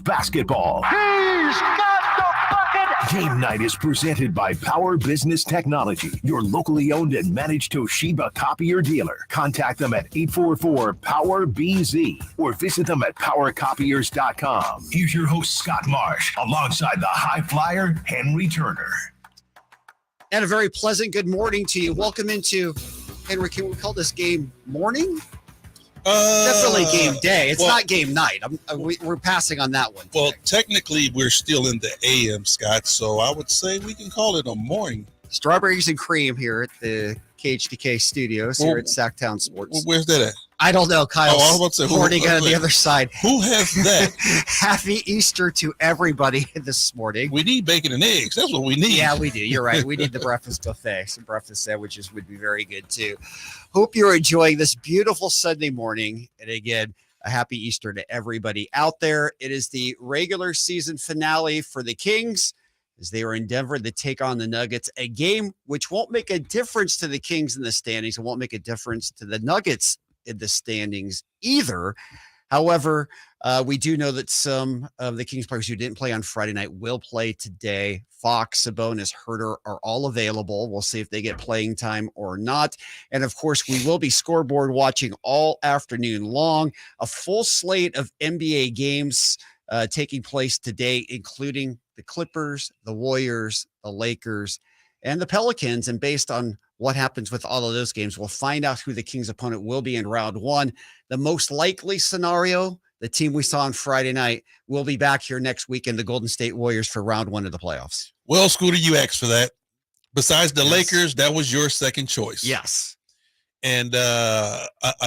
Basketball. He's got the bucket. Game night is presented by Power Business Technology, your locally owned and managed Toshiba copier dealer. Contact them at 844-POWER-BZ or visit them at powercopiers.com. Here's your host, Scott Marsh, alongside the high flyer, Henry Turner. And a very pleasant good morning to you. Welcome into, Henry, can we call this game morning? Definitely game day. It's not game night. We're passing on that one today. Well, technically, we're still in the AM, Scott, so I would say we can call it a morning. Strawberries and cream here at the KHDK studios here at Sactown Sports. Where's that at? I don't know, Kyle. I was about to say, hoarding on the other side. Who has that? Happy Easter to everybody this morning. We need bacon and eggs. That's what we need. Yeah, we do. You're right. We need the breakfast buffet. Some breakfast sandwiches would be very good, too. Hope you're enjoying this beautiful Sunday morning. And again, a happy Easter to everybody out there. It is the regular season finale for the Kings as they are in Denver to take on the Nuggets, a game which won't make a difference to the Kings in the standings. It won't make a difference to the Nuggets in the standings either. However, we do know that some of the Kings players who didn't play on Friday night will play today. Fox, Sabonis, Herter are all available. We'll see if they get playing time or not. And of course, we will be scoreboard watching all afternoon long. A full slate of NBA games taking place today, including the Clippers, the Warriors, the Lakers, and the Pelicans. And based on what happens with all of those games, we'll find out who the Kings' opponent will be in round one. The most likely scenario, the team we saw on Friday night, will be back here next week in the Golden State Warriors for round one of the playoffs. Well, Scooter, you asked for that. Besides the Lakers, that was your second choice. Yes. And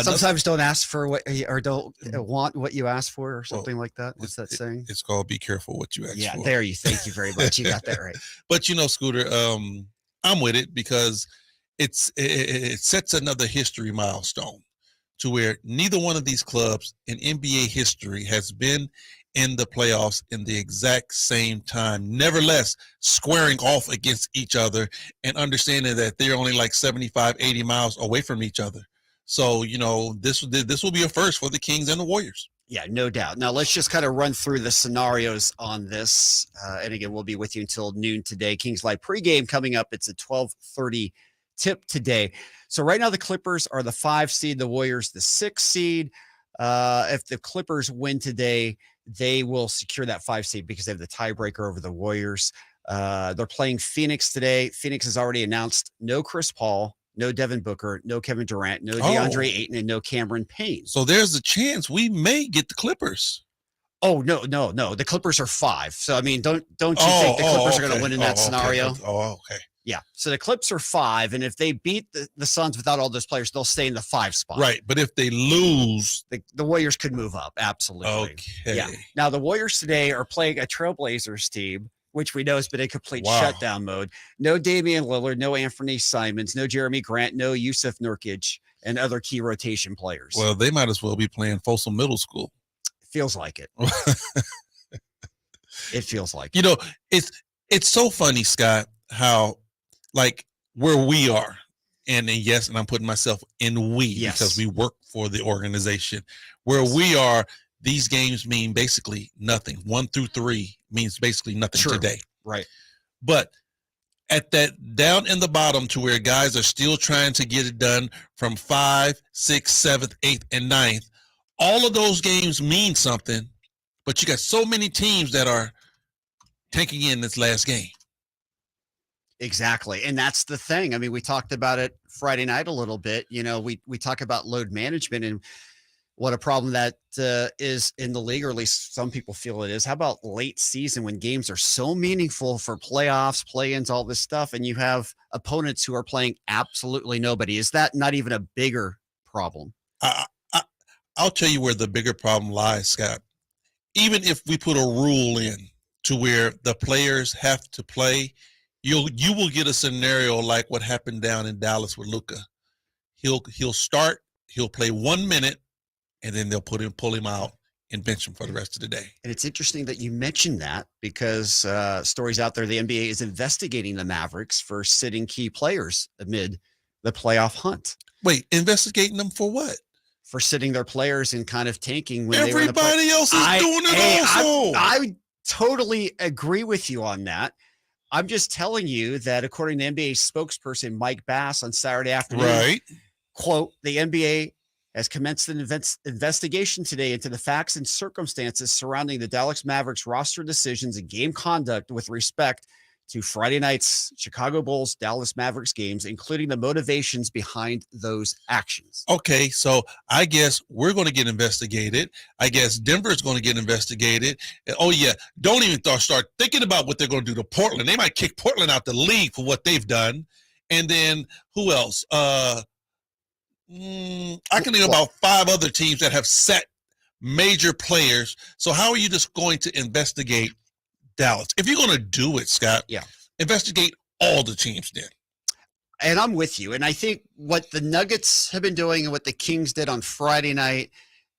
sometimes don't ask for what, or don't want what you ask for, or something like that. What's that saying? It's called be careful what you ask for. Yeah, there you. Thank you very much. You got that right. But Scooter, I'm with it because it sets another history milestone to where neither one of these clubs in NBA history has been in the playoffs in the exact same time, nevertheless squaring off against each other and understanding that they're only like 75, 80 miles away from each other. So, this will be a first for the Kings and the Warriors. Yeah, no doubt. Now, let's just kind of run through the scenarios on this. And again, we'll be with you until noon today. Kings Live pregame coming up. It's a 12:30 tip today. So right now the Clippers are the 5 seed, the Warriors the 6 seed. If the Clippers win today, they will secure that 5 seed because they have the tiebreaker over the Warriors. They're playing Phoenix today. Phoenix has already announced no Chris Paul, no Devin Booker, no Kevin Durant, no DeAndre Ayton, and no Cameron Payne. So there's a chance we may get the Clippers. Oh, no. The Clippers are 5. So, I mean, don't you think the Clippers are going to win in that scenario? Okay. Yeah. So the Clips are 5, and if they beat the Suns without all those players, they'll stay in the 5 spot. Right. But if they lose, the Warriors could move up. Absolutely. Okay. Yeah. Now the Warriors today are playing a Trailblazers team, which we know has been in complete shutdown mode. No Damian Lillard, no Anthony Simons, no Jeremy Grant, no Yusuf Nurkic, and other key rotation players. Well, they might as well be playing Folsom Middle School. Feels like it. It feels like it. It's so funny, Scott, how like where we are, and yes, and I'm putting myself in because we work for the organization. Where we are, these games mean basically nothing. 1 through 3 means basically nothing today. Right. But at that down in the bottom to where guys are still trying to get it done from 5, 6, 7th, 8th, and 9th, all of those games mean something, but you got so many teams that are tanking in this last game. Exactly. And that's the thing. I mean, we talked about it Friday night a little bit. We talk about load management and what a problem that is in the league, or at least some people feel it is. How about late season when games are so meaningful for playoffs, play-ins, all this stuff, and you have opponents who are playing absolutely nobody? Is that not even a bigger problem? I'll tell you where the bigger problem lies, Scott. Even if we put a rule in to where the players have to play, you will get a scenario like what happened down in Dallas with Luka. He'll start, he'll play 1 minute, and then they'll pull him out and bench him for the rest of the day. And it's interesting that you mentioned that because stories out there, the NBA is investigating the Mavericks for sitting key players amid the playoff hunt. Wait, investigating them for what? for sitting their players and kind of tanking when they were in the Everybody else is doing it also. I totally agree with you on that. I'm just telling you that according to NBA spokesperson Mike Bass on Saturday afternoon, Right. quote, the NBA has commenced an investigation today into the facts and circumstances surrounding the Dallas Mavericks roster decisions and game conduct with respect to Friday night's Chicago Bulls Dallas Mavericks games, including the motivations behind those actions. Okay, so I guess we're going to get investigated. I guess Denver's going to get investigated. And, oh yeah, don't even start thinking about what they're going to do to Portland. They might kick Portland out the league for what they've done. And then who else? I can think about 5 other teams that have set major players. So how are you just going to investigate Dallas? If you're going to do it, Scott, investigate all the teams then. And I'm with you. And I think what the Nuggets have been doing and what the Kings did on Friday night,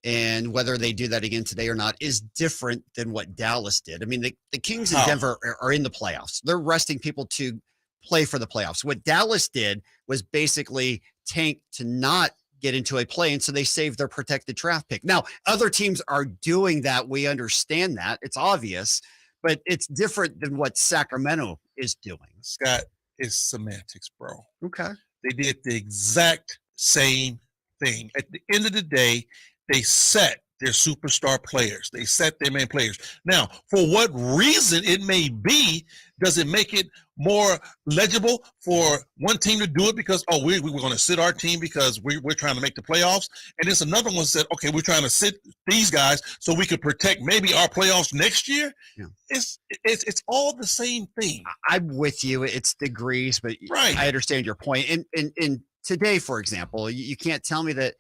and whether they do that again today or not, is different than what Dallas did. I mean, the Kings in Denver are in the playoffs. They're resting people to play for the playoffs. What Dallas did was basically tank to not get into a play, and so they saved their protected draft pick. Now, other teams are doing that. We understand that. It's obvious. But it's different than what Sacramento is doing. Scott, it's semantics, bro. Okay. They did the exact same thing. At the end of the day, they set their superstar players. They set their main players. Now, for what reason it may be, does it make it more legible for one team to do it because, we're going to sit our team because we're trying to make the playoffs? And there's another one said, okay, we're trying to sit these guys so we could protect maybe our playoffs next year. Yeah. It's all the same thing. I'm with you. It's degrees, but right. I understand your point. And today, for example, you can't tell me that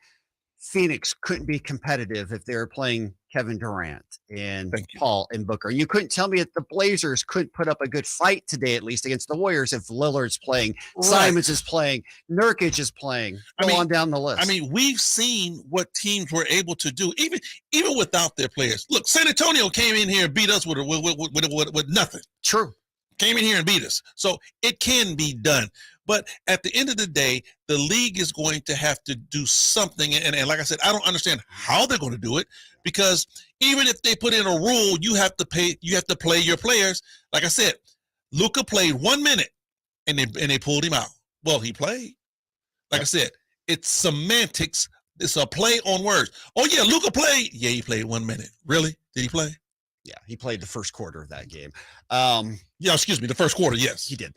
Phoenix couldn't be competitive if they were playing Kevin Durant and Paul and Booker. You couldn't tell me that the Blazers couldn't put up a good fight today, at least against the Warriors, if Lillard's playing, Simons is playing, Nurkic is playing, on down the list. I mean, we've seen what teams were able to do, even without their players. Look, San Antonio came in here and beat us with nothing. True. Came in here and beat us. So it can be done. But at the end of the day, the league is going to have to do something. And like I said, I don't understand how they're going to do it, because even if they put in a rule, you have to play your players. Like I said, Luka played 1 minute and they pulled him out. Well, he played. Like I said, it's semantics. It's a play on words. Oh yeah, Luka played. Yeah, he played 1 minute. Really? Did he play? Yeah, he played the first quarter of that game. The first quarter. Yes, he did.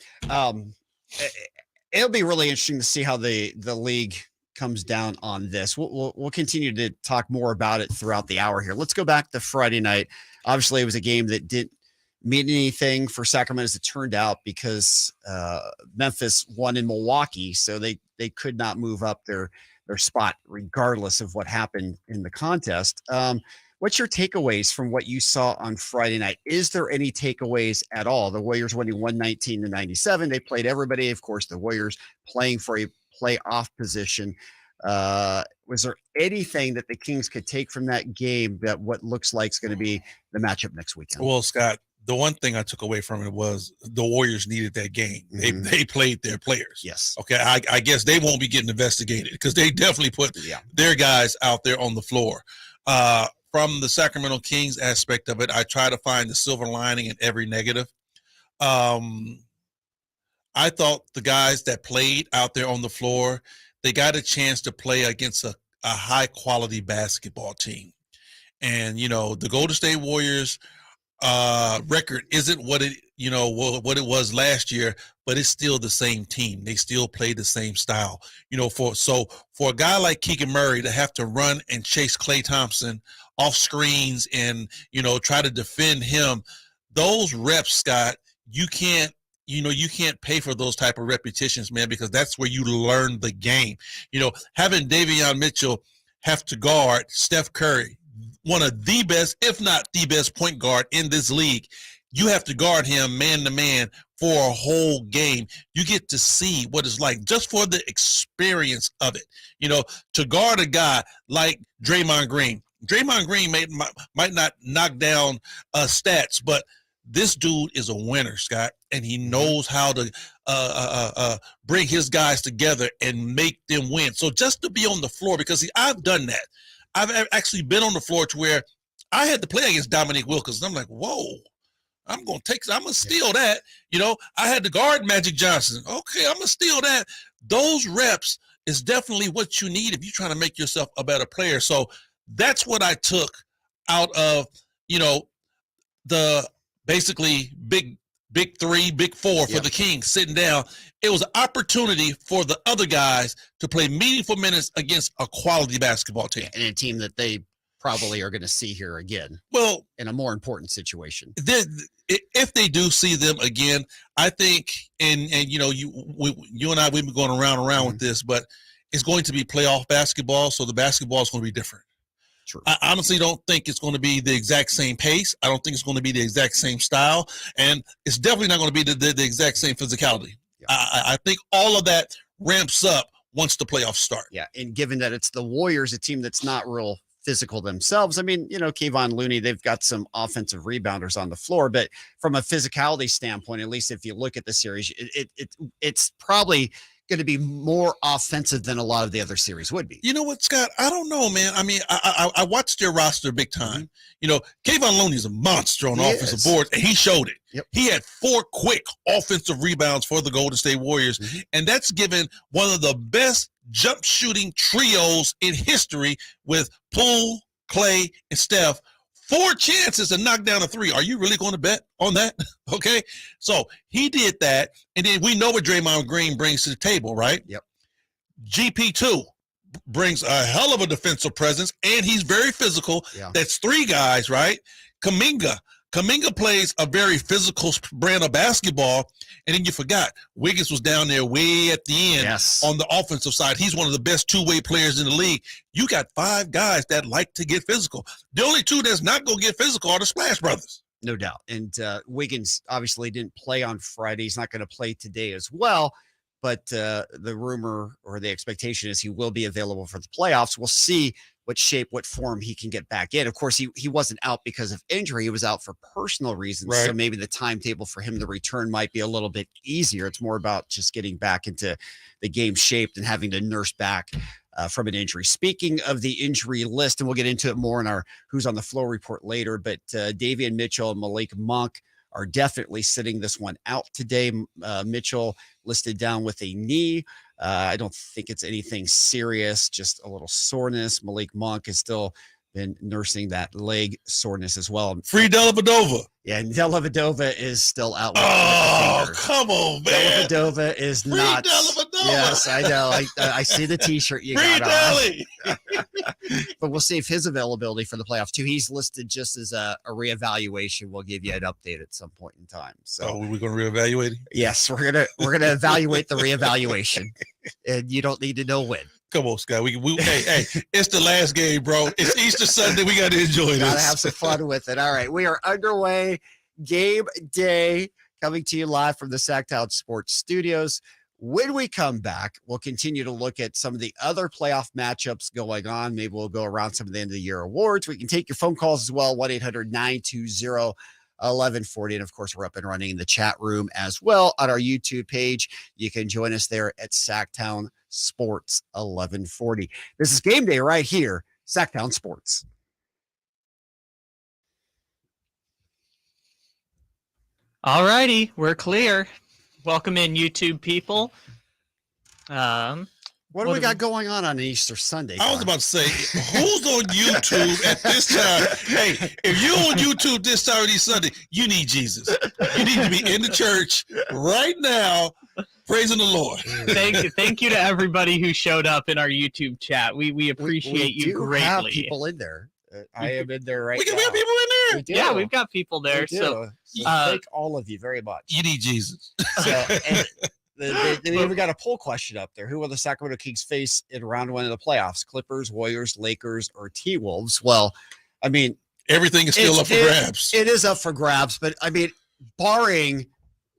It'll be really interesting to see how the league comes down on this. We'll continue to talk more about it throughout the hour here. Let's go back to Friday night. Obviously, it was a game that didn't mean anything for Sacramento as it turned out, because Memphis won in Milwaukee, so they could not move up their spot regardless of what happened in the contest. What's your takeaways from what you saw on Friday night? Is there any takeaways at all? The Warriors winning 119-97. They played everybody. Of course, the Warriors playing for a playoff position. Was there anything that the Kings could take from that game that what looks like is going to be the matchup next weekend? Well, Scott, the one thing I took away from it was the Warriors needed that game. They played their players. Yes. Okay. I guess they won't be getting investigated because they definitely put their guys out there on the floor. From the Sacramento Kings aspect of it, I try to find the silver lining in every negative. I thought the guys that played out there on the floor, they got a chance to play against a high-quality basketball team. And, the Golden State Warriors record isn't what it was last year, but it's still the same team. They still play the same style. For a guy like Keegan Murray to have to run and chase Klay Thompson off screens and, try to defend him, those reps, Scott, you can't pay for those type of repetitions, man, because that's where you learn the game. Having Davion Mitchell have to guard Steph Curry, one of the best, if not the best point guard in this league, you have to guard him man to man for a whole game. You get to see what it's like just for the experience of it. To guard a guy like Draymond Green. Draymond Green might not knock down stats, but this dude is a winner, Scott, and he knows how to bring his guys together and make them win. So just to be on the floor, because see, I've done that. I've actually been on the floor to where I had to play against Dominique Wilkins. And I'm like, whoa, I'm going to steal that. You know, I had to guard Magic Johnson. Okay, I'm going to steal that. Those reps is definitely what you need if you're trying to make yourself a better player. So that's what I took out of, you know, the basically big three, big four for the Kings sitting down. It was an opportunity for the other guys to play meaningful minutes against a quality basketball team. And a team that they probably are going to see here again. Well, in a more important situation. If they do see them again, I think, and you know, you and I, we've been going around with this, but it's going to be playoff basketball, so the basketball is going to be different. True. I honestly don't think it's going to be the exact same pace. I don't think it's going to be the exact same style, and it's definitely not going to be the exact same physicality. Yeah. I think all of that ramps up once the playoffs start. Yeah, and given that it's the Warriors, a team that's not real physical themselves. I mean, you know, Kevon Looney, they've got some offensive rebounders on the floor, but from a physicality standpoint, at least if you look at the series, it's probably going to be more offensive than a lot of the other series would be. You know what, Scott? I don't know, man. I mean, I watched their roster big time. You know, Kevon Looney is a monster on the offensive board, and he showed it. Yep. He had 4 quick offensive rebounds for the Golden State Warriors, and that's given one of the best jump shooting trios in history with Poole, Clay, and Steph. 4 chances to knock down a 3. Are you really going to bet on that? Okay. So he did that. And then we know what Draymond Green brings to the table, right? Yep. GP2 brings a hell of a defensive presence, and he's very physical. Yeah. That's 3 guys, right? Kuminga plays a very physical brand of basketball. And then you forgot Wiggins was down there way at the end on the offensive side. He's one of the best 2-way players in the league. You got 5 guys that like to get physical. The only 2 that's not going to get physical are the Splash Brothers. No doubt. And Wiggins obviously didn't play on Friday. He's not going to play today as well. But the rumor or the expectation is he will be available for the playoffs. We'll see what shape, what form he can get back in. Of course, he wasn't out because of injury. He was out for personal reasons. Right. So maybe the timetable for him to return might be a little bit easier. It's more about just getting back into the game shape than having to nurse back from an injury. Speaking of the injury list, and we'll get into it more in our Who's on the Floor report later, but Davion Mitchell and Malik Monk are definitely sitting this one out today. Mitchell listed down with a knee. I don't think it's anything serious, just a little soreness. Malik Monk has still been nursing that leg soreness as well. Free Dellavedova. Yeah, and Dellavedova is still out. Oh, come on, man. Dellavedova is Free not. Dellavedova. Yes, I know. I see the T-shirt you Free got Delly. on. But we'll see if his availability for the playoffs too. He's listed just as a reevaluation. We'll give you an update at some point in time. So we're going to reevaluate him? Yes, we're gonna evaluate the reevaluation, and you don't need to know when. Come on, Scott. We hey, it's the last game, bro. It's Easter Sunday. We got to enjoy this. Gotta have some fun with it. All right, we are underway. Game day coming to you live from the Sactown Sports Studios. When we come back, we'll continue to look at some of the other playoff matchups going on. Maybe we'll go around some of the end of the year awards. We can take your phone calls as well, 1-800-920-1140. And of course, we're up and running in the chat room as well on our YouTube page. You can join us there at Sactown Sports 1140. This is game day right here, Sactown Sports. All righty, we're clear. Welcome in, YouTube people. What do we got going on Easter Sunday? I was about to say, who's on YouTube at this time? Hey, if you're on YouTube this Saturday, Sunday, you need Jesus. You need to be in the church right now, praising the Lord. Thank you to everybody who showed up in our YouTube chat. We appreciate you greatly. We have people in there. I am in there right now. We have people in there. We do. Yeah, we've got people there. So thank all of you very much. You need Jesus. So, and they even got a poll question up there. Who will the Sacramento Kings face in round 1 of the playoffs? Clippers, Warriors, Lakers, or T-Wolves? Well, I mean, everything is still up for grabs. It is up for grabs, but I mean, barring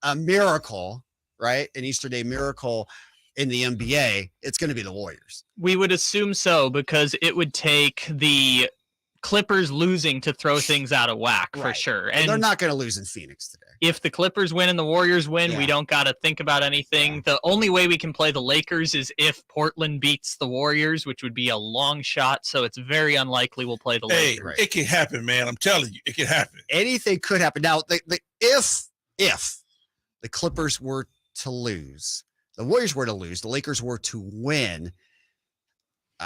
a miracle, right? An Easter Day miracle in the NBA, it's going to be the Warriors. We would assume so, because it would take the Clippers losing to throw things out of whack for sure. And they're not going to lose in Phoenix today. if the Clippers win and the Warriors win, we don't got to think about anything. The only way we can play the Lakers is if Portland beats the Warriors, which would be a long shot. So it's very unlikely we'll play the Lakers. It can happen, man. I'm telling you, it can happen. Anything could happen. Now, if the Clippers were to lose, the Warriors were to lose, the Lakers were to win,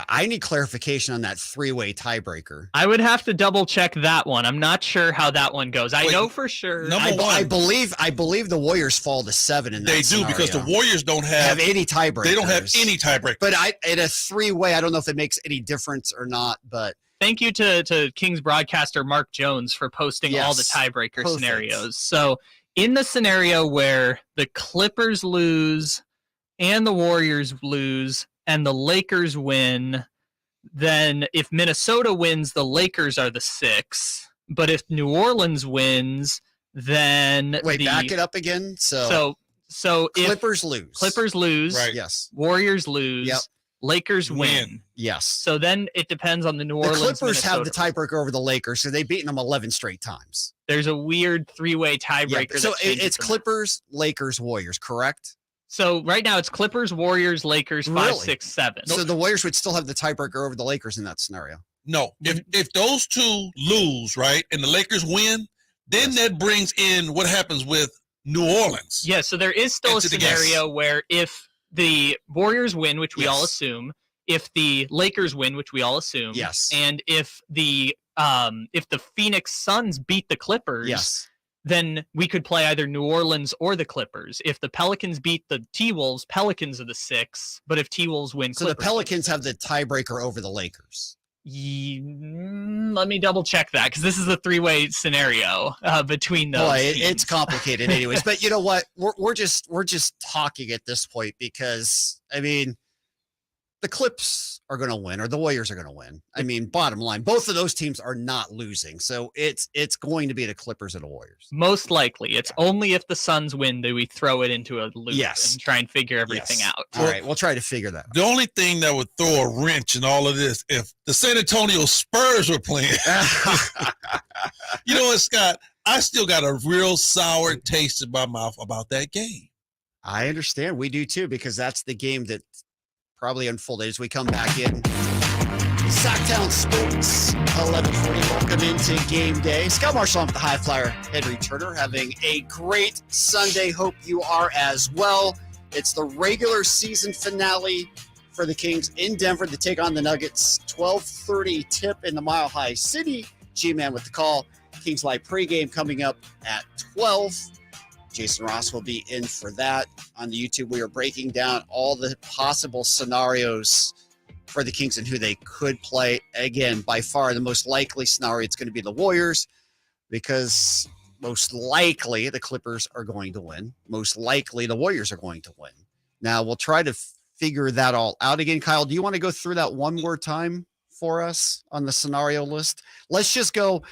I need clarification on that 3-way tiebreaker. I would have to double check that one. I'm not sure how that one goes. I know for sure. I believe the Warriors fall to 7 in that They do scenario. because the Warriors don't have any tiebreakers. They don't have any tiebreakers. But in a 3-way, I don't know if it makes any difference or not. But thank you to Kings broadcaster Mark Jones for posting all the tiebreaker scenarios. So in the scenario where the Clippers lose and the Warriors lose and the Lakers win, then if Minnesota wins, the Lakers are the 6. But if New Orleans wins, then back it up again. So Clippers lose. Clippers lose. Right. Yes. Warriors lose. Yep. Lakers win. Yes. So then it depends on the New Orleans. The Clippers have the Minnesota. tiebreaker over the Lakers, so they've beaten them 11 straight times. There's a weird 3-way tiebreaker. So it's Clippers, Lakers, Warriors, correct? So right now it's Clippers, Warriors, Lakers, 5, 6, 7. So the Warriors would still have the tiebreaker over the Lakers in that scenario. No, if those two lose, right, and the Lakers win, then that brings in what happens with New Orleans. Yeah, so there is still a scenario where if the Warriors win, which we all assume, if the Lakers win, which we all assume, and if the Phoenix Suns beat the Clippers, then we could play either New Orleans or the Clippers. If the Pelicans beat the T-Wolves, Pelicans are the 6. But if T-Wolves win, so the Pelicans have the tiebreaker over the Lakers. Let me double check that because this is a 3-way scenario between those. Boy, it's complicated, anyways. But you know what? We're just talking at this point because I mean, the Clips are going to win, or the Warriors are going to win. I mean, bottom line, both of those teams are not losing, so it's going to be the Clippers or the Warriors. Most likely, it's only if the Suns win do we throw it into a loop and try and figure everything out. All right, we'll try to figure that out. The only thing that would throw a wrench in all of this, if the San Antonio Spurs were playing. You know what, Scott? I still got a real sour taste in my mouth about that game. I understand. We do too, because that's the game that probably unfolded as we come back in. Sactown Sports, 11:40. Welcome into game day. Scott Marsh on with the High Flyer, Henry Turner, having a great Sunday. Hope you are as well. It's the regular season finale for the Kings in Denver to take on the Nuggets. 12:30 tip in the Mile High City. G-Man with the call. Kings Live pregame coming up at 12. Jason Ross will be in for that. On the YouTube, we are breaking down all the possible scenarios for the Kings and who they could play. Again, by far the most likely scenario, it's going to be the Warriors, because most likely the Clippers are going to win. Most likely the Warriors are going to win. Now, we'll try to figure that all out again. Kyle, do you want to go through that one more time for us on the scenario list? Let's just go.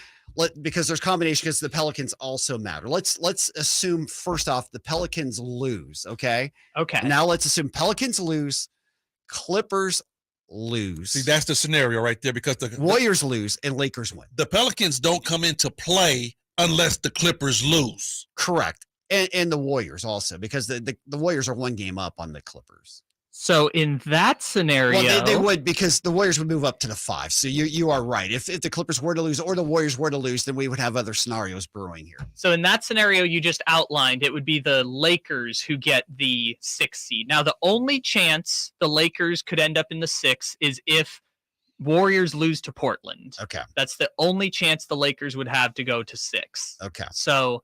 Because there's combination, because the Pelicans also matter. Let's assume first off the Pelicans lose. Okay. Now let's assume Pelicans lose, Clippers lose. See, that's the scenario right there, because the Warriors lose and Lakers win. The Pelicans don't come into play unless the Clippers lose. Correct. And the Warriors also, because the Warriors are one game up on the Clippers. So in that scenario, well, they would, because the Warriors would move up to the 5. So you are right. If the Clippers were to lose or the Warriors were to lose, then we would have other scenarios brewing here. So in that scenario you just outlined, it would be the Lakers who get the 6th seed. Now, the only chance the Lakers could end up in the 6 is if Warriors lose to Portland. Okay. That's the only chance the Lakers would have to go to 6. Okay. So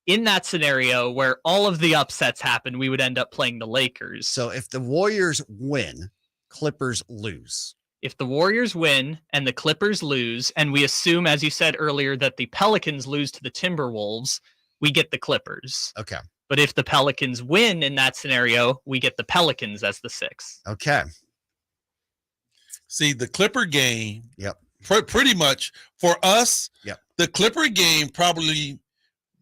in that scenario where all of the upsets happen, we would end up playing the Lakers. So if the Warriors win, Clippers lose. If the Warriors win and the Clippers lose, and we assume, as you said earlier, that the Pelicans lose to the Timberwolves, we get the Clippers. Okay. But if the Pelicans win in that scenario, we get the Pelicans as the 6. Okay. See, the Clipper game, pretty much for us, the Clipper game probably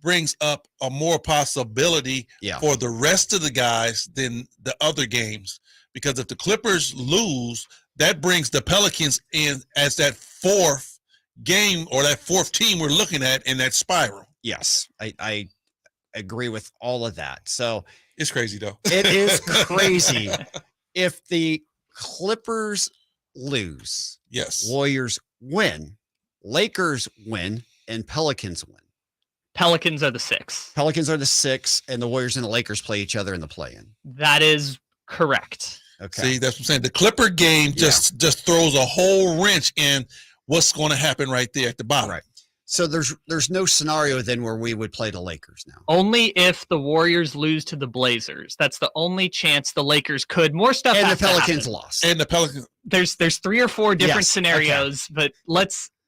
brings up a more possibility for the rest of the guys than the other games, because if the Clippers lose, that brings the Pelicans in as that 4th game or that 4th team we're looking at in that spiral. Yes, I agree with all of that. So It's crazy though. it is crazy. If the Clippers lose, Yes. Warriors win, Lakers win, and Pelicans win. Pelicans are the 6. Pelicans are the 6, and the Warriors and the Lakers play each other in the play-in. That is correct. Okay. See, that's what I'm saying. The Clipper game just throws a whole wrench in what's going to happen right there at the bottom. Right. So there's no scenario then where we would play the Lakers now. Only if the Warriors lose to the Blazers. That's the only chance the Lakers could. More stuff And has the to Pelicans happen. lost. And the Pelicans. There's 3 or 4 different Yes, scenarios, but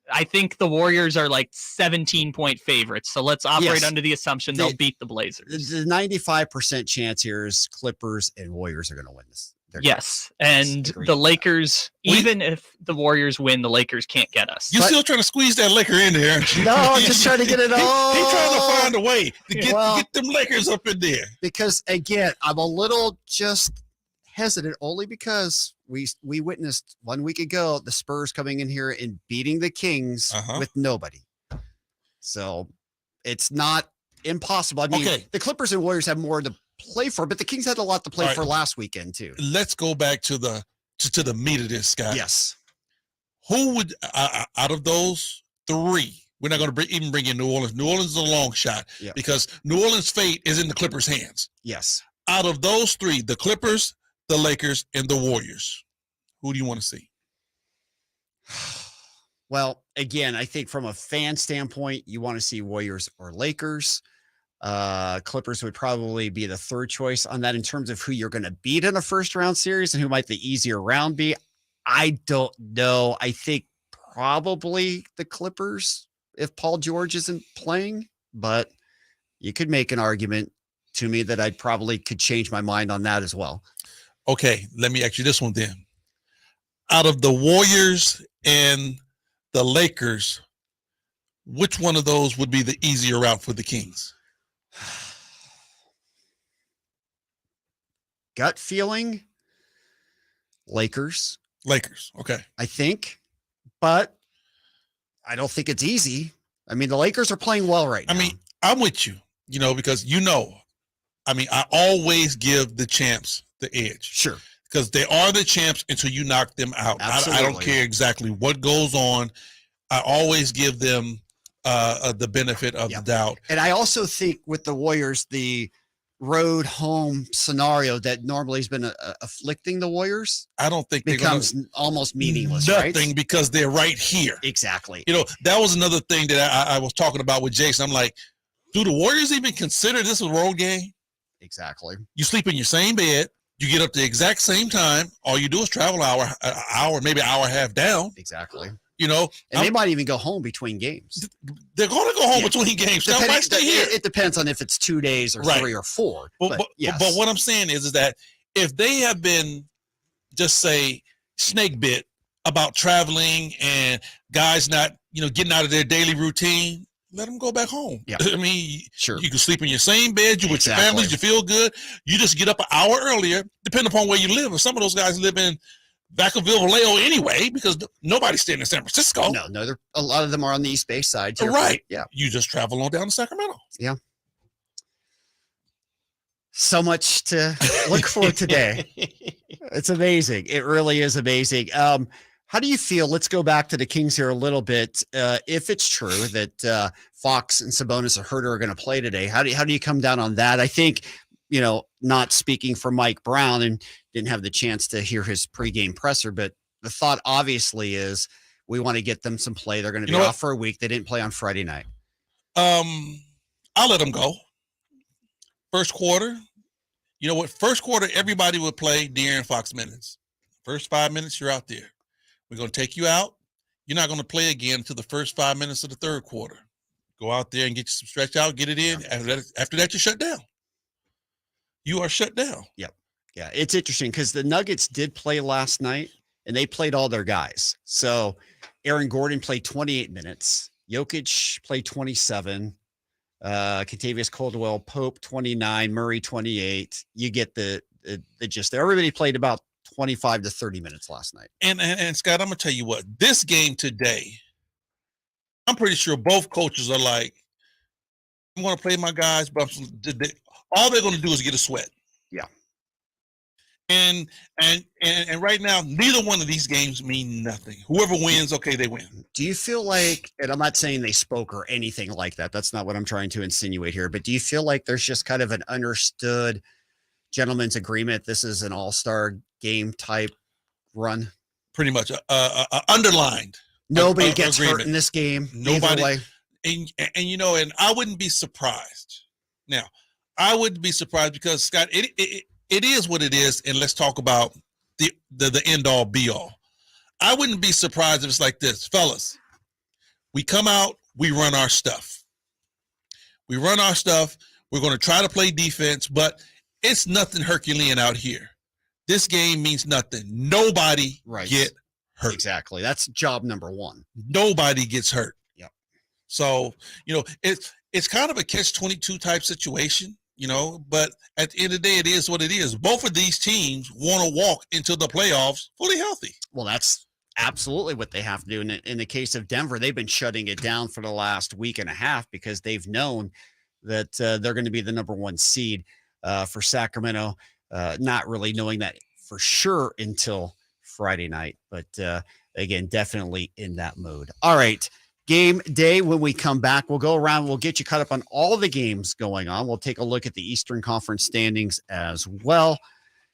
I think the Warriors are like 17-point favorites. So let's operate under the assumption they'll beat the Blazers. The 95% chance here is Clippers and Warriors are going to win this. Yes, and the Lakers, even if the Warriors win, the Lakers can't get us. You're still trying to squeeze that Laker in there, aren't you? No, I'm just trying to get it all. He's trying to find a way to get them Lakers up in there. Because, again, I'm a little just hesitant only because we witnessed 1 week ago the Spurs coming in here and beating the Kings with nobody. So it's not impossible. I mean, the Clippers and Warriors have more to play for, but the Kings had a lot to play for last weekend too. Let's go back to the meat of this, Scott. Yes. Who would out of those 3? We're not going to even bring in New Orleans. New Orleans is a long shot because New Orleans' fate is in the Clippers' hands. Yes. Out of those 3, the Clippers, the Lakers, and the Warriors, who do you want to see? Well, again, I think from a fan standpoint, you want to see Warriors or Lakers. Clippers would probably be the 3rd choice on that in terms of who you're going to beat in a first round series and who might the easier round be. I don't know. I think probably the Clippers if Paul George isn't playing, but you could make an argument to me that I probably could change my mind on that as well. Okay, let me ask you this one then. Out of the Warriors and the Lakers, which one of those would be the easier route for the Kings? Gut feeling, Lakers. Okay. I think, but I don't think it's easy. I mean, the Lakers are playing well right now. I mean, I'm with you, because I always give the champs the edge. Sure. Because they are the champs until you knock them out. I don't care exactly what goes on. I always give them the benefit of the doubt. And I also think with the Warriors, the road home scenario that normally has been afflicting the Warriors, I don't think becomes almost meaningless. Nothing, right? Because they're right here. Exactly. That was another thing that I was talking about with Jason. I'm like, do the Warriors even consider this a road game? Exactly. You sleep in your same bed. You get up the exact same time. All you do is travel an hour, maybe an hour and a half down. Exactly. And they might even go home between games. They're going to go home between games. It depends on if it's 2 days or 3 or 4. But what I'm saying is that if they have been, just say, snake bit about traveling and guys not, getting out of their daily routine, let them go back home. Yeah. I mean, sure. You can sleep in your same bed. You're with your families. You feel good. You just get up an hour earlier, depending upon where you live. And some of those guys live in Vacaville, Vallejo anyway, because nobody's staying in San Francisco. No, a lot of them are on the East Bay side. Right. Yeah. You just travel on down to Sacramento. Yeah. So much to look for today. It's amazing. It really is amazing. How do you feel? Let's go back to the Kings here a little bit. If it's true that Fox and Sabonis or Herter are going to play today, how do you come down on that? I think, not speaking for Mike Brown and didn't have the chance to hear his pregame presser, but the thought obviously is we want to get them some play. They're going to be off for a week. They didn't play on Friday night. I'll let them go. First quarter, first quarter, everybody would play De'Aaron Fox minutes. First 5 minutes, you're out there. We're going to take you out. You're not going to play again until the first 5 minutes of the third quarter. Go out there and get you some stretch out, get it in. After that, you're shut down. You are shut down. Yep. Yeah, it's interesting because the Nuggets did play last night, and they played all their guys. So Aaron Gordon played 28 minutes. Jokic played 27. Kentavious Caldwell Pope 29. Murray 28. You get the gist there. Everybody played about 25 to 30 minutes last night. And Scott, I'm gonna tell you what, this game today, I'm pretty sure both coaches are like, I'm going to play my guys, but all they're going to do is get a sweat. Yeah. And right now, neither one of these games mean nothing. Whoever wins, okay, they win. Do you feel like, and I'm not saying they spoke or anything like that. That's not what I'm trying to insinuate here. But do you feel like there's just kind of an understood gentleman's agreement? This is an all-star game type run. Pretty much underlined. Nobody gets agreement. hurt in this game. Nobody. And and I wouldn't be surprised. Now, I wouldn't be surprised because, Scott, it is what it is, and let's talk about the end all be all. I wouldn't be surprised if it's like this, fellas. We come out, we run our stuff. We're going to try to play defense, but it's nothing Herculean out here. This game means nothing. Nobody get hurt. Exactly. That's job number one. Nobody gets hurt. Yep. So, it's kind of a catch-22 type situation, but at the end of the day, it is what it is. Both of these teams want to walk into the playoffs fully healthy. Well, that's absolutely what they have to do. In the case of Denver, they've been shutting it down for the last week and a half because they've known that they're going to be the number one seed. For Sacramento, not really knowing that for sure until Friday night. But again, definitely in that mode. All right. Game day. When we come back, we'll go around. We'll get you caught up on all the games going on. We'll take a look at the Eastern Conference standings as well.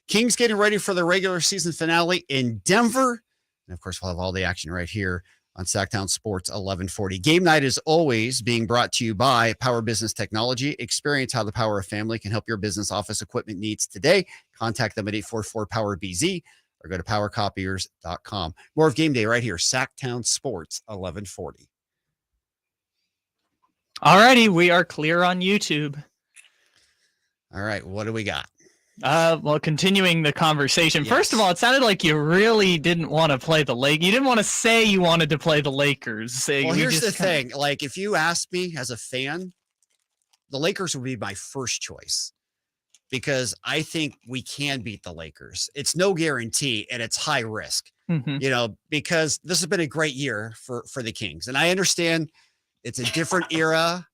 Kings getting ready for the regular season finale in Denver. And of course, we'll have all the action right here on Sactown Sports 1140. Game night is always being brought to you by Power Business Technology. Experience how the power of family can help your business office equipment needs today. Contact them at 844-POWER-BZ or go to powercopiers.com. More of game day right here, Sactown Sports 1140. All righty, we are clear on YouTube. All right, what do we got? Well, continuing the conversation. Yes. First of all, it sounded like you really didn't want to play the Lakers. You didn't want to say you wanted to play the Lakers. Well, here's the thing. Like, if you asked me as a fan, the Lakers would be my first choice because I think we can beat the Lakers. It's no guarantee, and it's high risk, because this has been a great year for the Kings. And I understand it's a different era.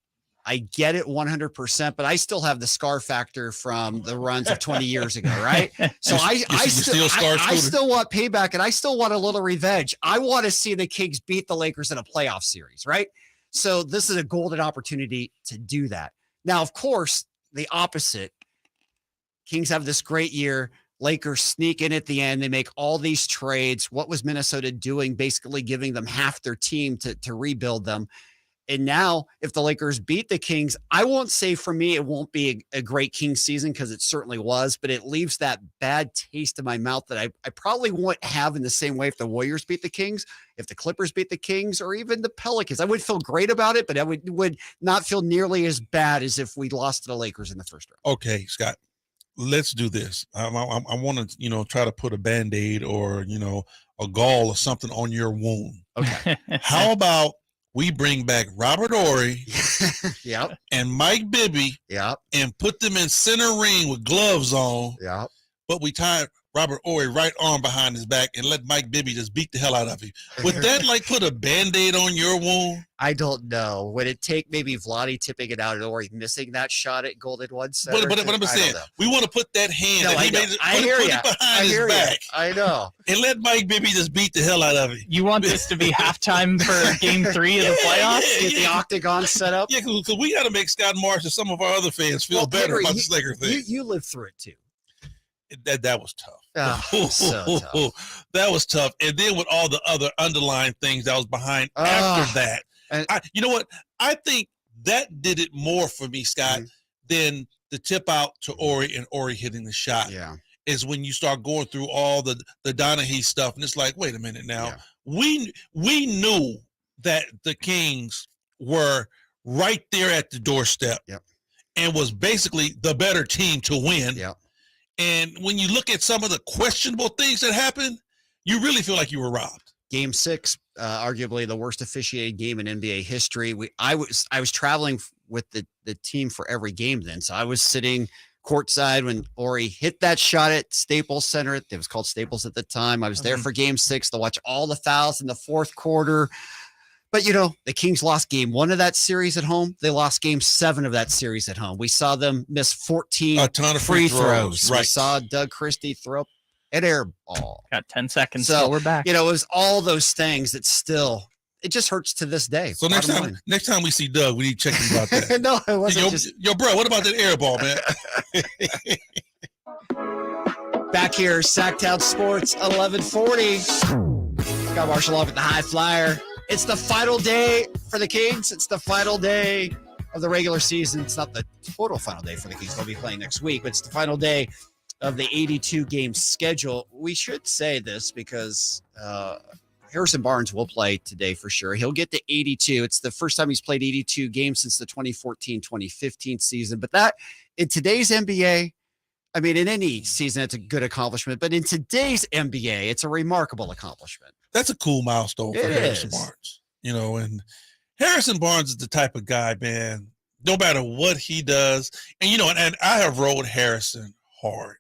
I get it 100%, but I still have the scar factor from the runs of 20 years ago, right? So I still want payback, and I still want a little revenge. I want to see the Kings beat the Lakers in a playoff series, right? So this is a golden opportunity to do that. Now, of course, the opposite. Kings have this great year. Lakers sneak in at the end. They make all these trades. What was Minnesota doing? Basically giving them half their team to rebuild them. And now, if the Lakers beat the Kings, I won't say for me it won't be a great Kings season because it certainly was, but it leaves that bad taste in my mouth that I probably won't have in the same way if the Warriors beat the Kings, if the Clippers beat the Kings, or even the Pelicans. I would feel great about it, but I would not feel nearly as bad as if we lost to the Lakers in the first round. Okay, Scott, let's do this. I want to, try to put a Band-Aid or, a gall or something on your wound. Okay. How about we bring back Robert Horry yep. and Mike Bibby yep. and put them in center ring with gloves on. Yep. But we tie Robert Horry right arm behind his back and let Mike Bibby just beat the hell out of him. Would that put a Band-Aid on your wound? I don't know. Would it take maybe Vlade tipping it out and Horry missing that shot at Golden One Center? But I'm saying, we want to put that hand that he made it behind his back. I know. And let Mike Bibby just beat the hell out of him. You want this to be halftime for Game 3 of the playoffs? Get the octagon set up? Yeah, because we got to make Scott Marsh and some of our other fans feel better about this Laker thing. You lived through it too. That was tough. So tough. That was tough. And then with all the other underlying things that was behind after that. You know what? I think that did it more for me, Scott, than the tip out to Horry and Horry hitting the shot. Yeah. Is when you start going through all the Donahue stuff, and it's like, wait a minute now. Yeah. We knew that the Kings were right there at the doorstep and was basically the better team to win. Yep. And when you look at some of the questionable things that happened, you really feel like you were robbed. Game 6, arguably the worst officiated game in NBA history. I was traveling with the team for every game then, so I was sitting courtside when Horry hit that shot at Staples Center. It was called Staples at the time. I was there for Game 6 to watch all the fouls in the fourth quarter. But, the Kings lost game 1 of that series at home. They lost game 7 of that series at home. We saw them miss 14 a ton of free throws. Right. We saw Doug Christie throw up an air ball. Got 10 seconds, So, we're back. It was all those things that still, it just hurts to this day. So next time we see Doug, we need to check him about that. No, it wasn't yo, bro, what about that air ball, man? Back here, Sactown Sports, 1140. Scott Marsh along with the High Flyer. It's the final day for the Kings. It's the final day of the regular season. It's not the total final day for the Kings. They'll be playing next week, but it's the final day of the 82-game schedule. We should say this because Harrison Barnes will play today for sure. He'll get to 82. It's the first time he's played 82 games since the 2014-2015 season. But that, in today's NBA, I mean, in any season, it's a good accomplishment. But in today's NBA, it's a remarkable accomplishment. That's a cool milestone for Harrison Barnes. And Harrison Barnes is the type of guy, man, no matter what he does. And, and I have rode Harrison hard.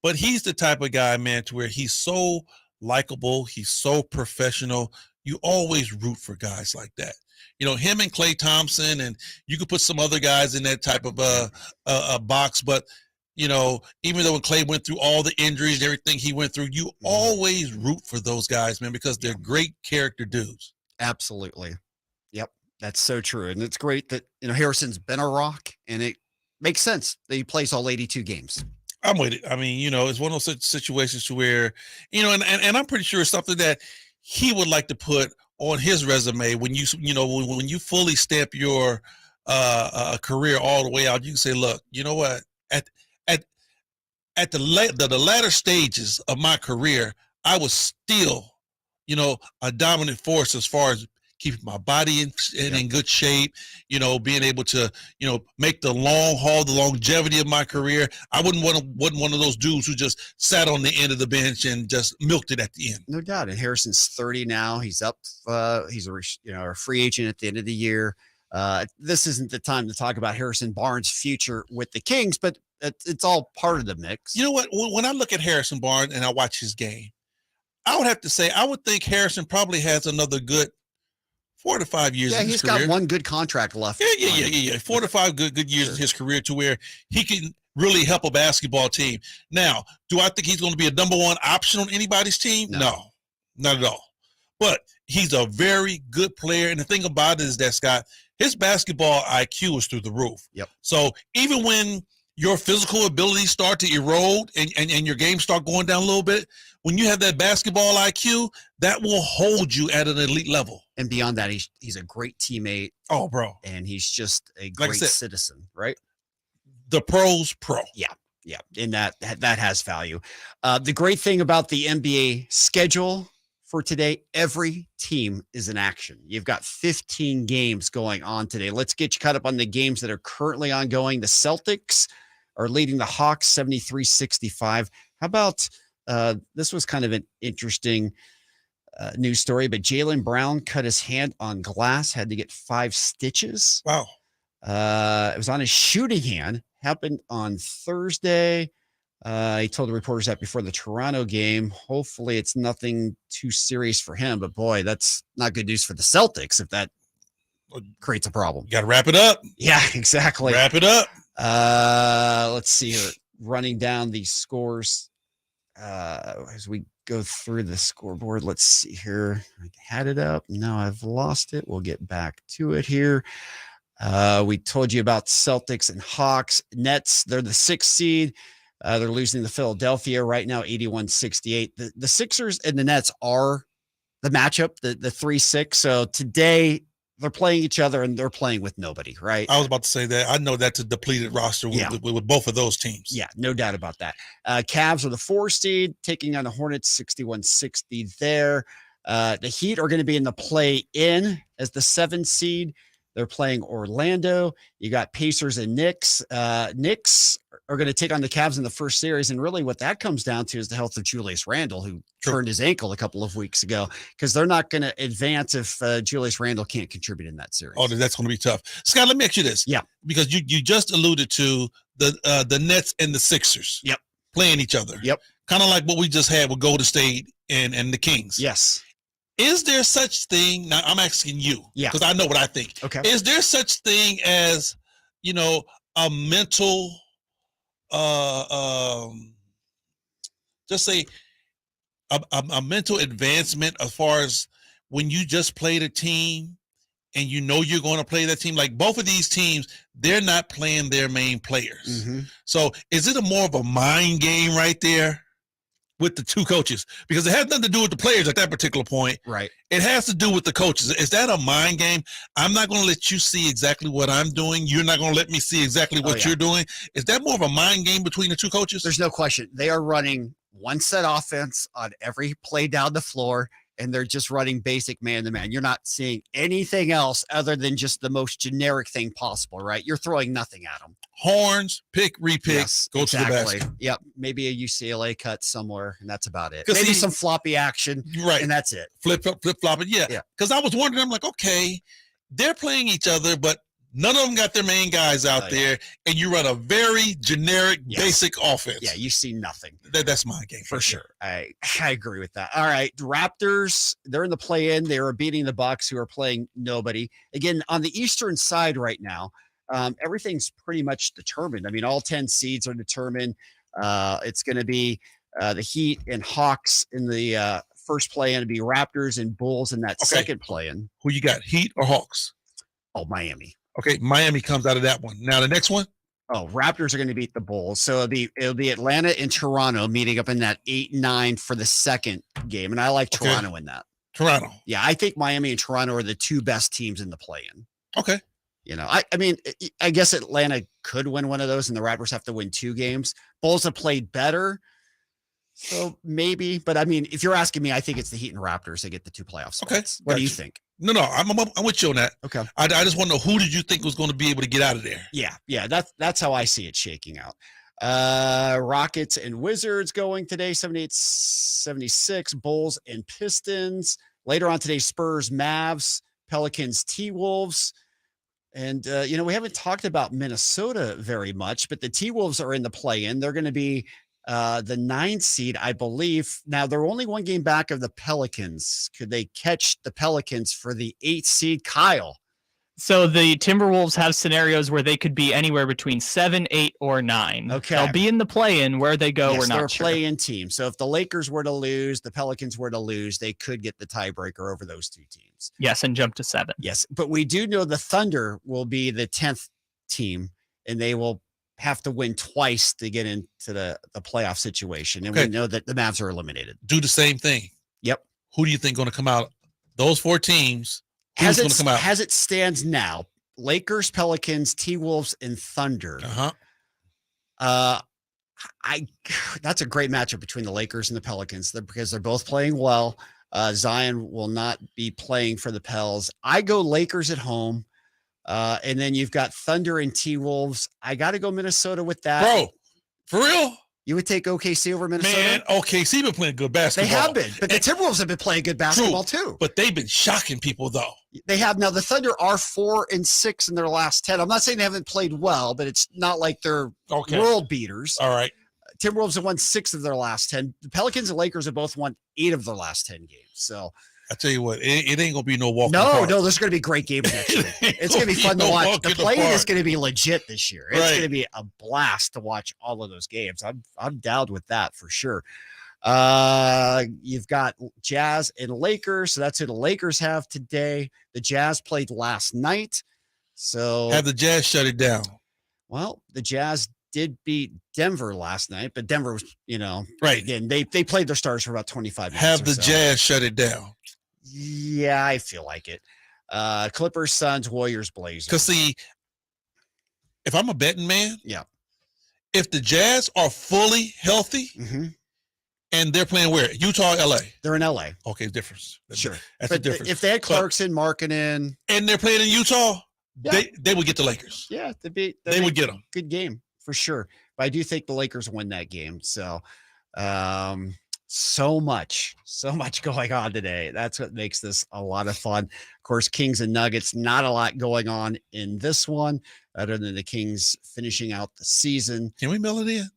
But he's the type of guy, man, to where he's so likable. He's so professional. You always root for guys like that. Him and Klay Thompson, and you could put some other guys in that type of a box. But, even though when Klay went through all the injuries and everything he went through, you always root for those guys, man, because they're great character dudes. Absolutely. Yep. That's so true. And it's great that, Harrison's been a Rock, and it makes sense that he plays all 82 games. I'm with it. I mean, it's one of those situations to where, and I'm pretty sure it's something that he would like to put on his resume when when you fully stamp your career all the way out. You can say, look, you know what? At the latter stages of my career, I was still, a dominant force as far as keeping my body in good shape, being able to, make the long haul, the longevity of my career. I wasn't one of those dudes who just sat on the end of the bench and just milked it at the end. No doubt. And Harrison's 30 now. He's up. He's a free agent at the end of the year. This isn't the time to talk about Harrison Barnes' future with the Kings, but it's all part of the mix. You know what? When I look at Harrison Barnes and I watch his game, I would have to say I would think Harrison probably has another good 4 to 5 years in his career. Yeah, he's got one good contract left. Yeah. 4 to 5 good years in his career to where he can really help a basketball team. Now, do I think he's going to be a number 1 option on anybody's team? No, not at all. But he's a very good player. And the thing about it is that, Scott, his basketball IQ is through the roof. Yep. So even when your physical abilities start to erode and your game start going down a little bit, when you have that basketball IQ, that will hold you at an elite level. And beyond that, he's a great teammate. Oh, bro. And he's just a great citizen, right? The pro's pro. Yeah. And that has value. The great thing about the NBA schedule for today, every team is in action. You've got 15 games going on today. Let's get you caught up on the games that are currently ongoing. The Celtics are leading the Hawks 73-65. How about this was kind of an interesting news story, but Jaylen Brown cut his hand on glass, had to get 5 stitches. Wow. It was on his shooting hand. Happened on Thursday. He told the reporters that before the Toronto game. Hopefully it's nothing too serious for him, but boy, that's not good news for the Celtics if that creates a problem. You got to wrap it up. Yeah, exactly. Wrap it up. Let's see here. Running down the scores as we go through the scoreboard. Let's see here. I had it up. No, I've lost it. We'll get back to it here. We told you about Celtics and Hawks. Nets, they're the 6th seed. They're losing to Philadelphia right now, 81-68. The Sixers and the Nets are the matchup, the 3-6. So today they're playing each other and they're playing with nobody, right? I was about to say that. I know that's a depleted roster with both of those teams. Yeah, no doubt about that. Cavs are the 4 seed, taking on the Hornets 61-60 there. The Heat are going to be in the play-in as the 7 seed. They're playing Orlando. You got Pacers and Knicks. Knicks are going to take on the Cavs in the first series. And really what that comes down to is the health of Julius Randle, who turned his ankle a couple of weeks ago, because they're not going to advance if Julius Randle can't contribute in that series. Oh, that's going to be tough. Scott, let me ask you this. Yeah. Because you just alluded to the Nets and the Sixers. Yep. Playing each other. Yep. Kind of like what we just had with Golden State and the Kings. Yes. Is there such thing? Now I'm asking you, because I know what I think. Okay. Is there such thing as, a mental, just say a mental advancement as far as when you just played a team and you're going to play that team? Like both of these teams, they're not playing their main players. Mm-hmm. So is it more of a mind game right there with the two coaches? Because it has nothing to do with the players at that particular point. Right. It has to do with the coaches. Is that a mind game? I'm not going to let you see exactly what I'm doing. You're not going to let me see exactly what you're doing. Is that more of a mind game between the two coaches? There's no question. They are running one set offense on every play down the floor, and they're just running basic man-to-man. You're not seeing anything else other than just the most generic thing possible, right? You're throwing nothing at them. Horns, pick, repick, go to the basket. Yep. Maybe a UCLA cut somewhere, and that's about it. 'Cause Maybe some floppy action, right? And that's it. Flip flop it, yeah. Because I was wondering, I'm like, okay, they're playing each other, but none of them got their main guys out there, and you run a very generic, basic offense. Yeah, you see nothing. That's my game for sure. I agree with that. All right, Raptors, they're in the play-in. They are beating the Bucks, who are playing nobody. Again, on the Eastern side right now, everything's pretty much determined. I mean, all 10 seeds are determined. It's going to be the Heat and Hawks in the first play-in. It'll be Raptors and Bulls in that second play-in. Who you got, Heat or Hawks? Oh, Miami. Okay, Miami comes out of that one. Now the next one. Oh, Raptors are going to beat the Bulls. So it'll be Atlanta and Toronto meeting up in that 8-9 for the second game. And I like Toronto in that. Toronto. Yeah, I think Miami and Toronto are the two best teams in the play-in. Okay. I mean, I guess Atlanta could win one of those, and the Raptors have to win 2 games. Bulls have played better, so maybe. But I mean, if you're asking me, I think it's the Heat and Raptors that get the 2 playoff spots. Okay. What do you think? No, I'm with you on that. Okay. I just want to know, who did you think was going to be able to get out of there? Yeah. That's how I see it shaking out. Rockets and Wizards going today, 78-76. Bulls and Pistons. Later on today, Spurs, Mavs, Pelicans, T-Wolves. And, we haven't talked about Minnesota very much, but the T-Wolves are in the play-in. They're going to be the 9th seed, I believe. Now, they're only 1 game back of the Pelicans. Could they catch the Pelicans for the 8th seed? Kyle. So the Timberwolves have scenarios where they could be anywhere between 7, 8, or 9. Okay. They'll be in the play-in. Where they go, we're not they're sure. a play-in team. So if the Lakers were to lose, the Pelicans were to lose, they could get the tiebreaker over those 2 teams. Yes, and jump to 7. Yes, but we do know the Thunder will be the 10th team, and they will have to win twice to get into the playoff situation. And we know that the Mavs are eliminated. Do the same thing. Yep. Who do you think going to come out? Those 4 teams. Who's going to come out? As it stands now, Lakers, Pelicans, T-Wolves, and Thunder. That's a great matchup between the Lakers and the Pelicans because they're both playing well. Zion will not be playing for the Pels. I go Lakers at home. And then you've got Thunder and T-Wolves. I got to go Minnesota with that. Bro, for real? You would take OKC over Minnesota? Man, OKC been playing good basketball. They have been, but the Timberwolves have been playing good basketball too. But they've been shocking people though. They have. Now the Thunder are 4-6 in their last 10. I'm not saying they haven't played well, but it's not like they're world beaters. All right. Timberwolves have won 6 of their last 10. The Pelicans and Lakers have both won 8 of their last 10 games. So I tell you what, it ain't gonna be no walk. No, there's gonna be great games next year. It's gonna be fun to watch. The play-in is gonna be legit this year. It's gonna be a blast to watch all of those games. I'm down with that for sure. You've got Jazz and Lakers, so that's who the Lakers have today. The Jazz played last night, so have the Jazz shut it down. Well, the Jazz did beat Denver last night, but Denver was, right. Again, they played their starters for about 25 minutes. Have the Jazz shut it down. Yeah, I feel like it. Clippers, Suns, Warriors, Blazers. Because see, if I'm a betting man, if the Jazz are fully healthy and they're playing where? Utah, LA? They're in LA. Okay, difference. Sure. That's a difference. If they had Clarkson, Markkanen, and they're playing in Utah, they would get the Lakers. Yeah, they would get them. Good game for sure. But I do think the Lakers win that game. So so much going on today. That's what makes this a lot of fun. Of course, Kings and Nuggets, not a lot going on in this one other than the Kings finishing out the season. Can we mail it in?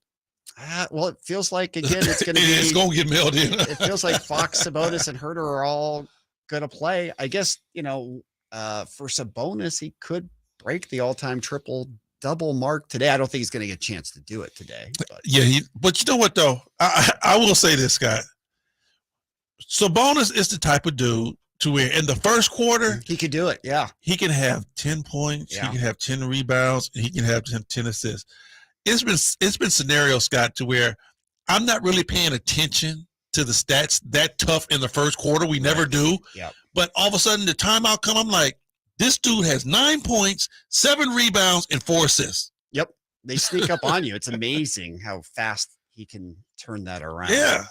Well, it feels like, again, it's going to be. It's going to get mailed in. It feels like Fox, Sabonis, and Herter are all going to play. I guess, for Sabonis, he could break the all-time triple-double mark today. I don't think he's going to get a chance to do it today. But. Yeah, but you know what, though? I will say this, Scott. Sabonis is the type of dude to where in the first quarter, he could do it. Yeah. He can have 10 points. Yeah. He can have 10 rebounds. And he can have 10 assists. It's been scenarios, Scott, to where I'm not really paying attention to the stats that tough in the first quarter. We never do. Yep. But all of a sudden, the timeout come, I'm like, this dude has 9 points, 7 rebounds, and 4 assists. Yep. They sneak up on you. It's amazing how fast he can turn that around. Yeah.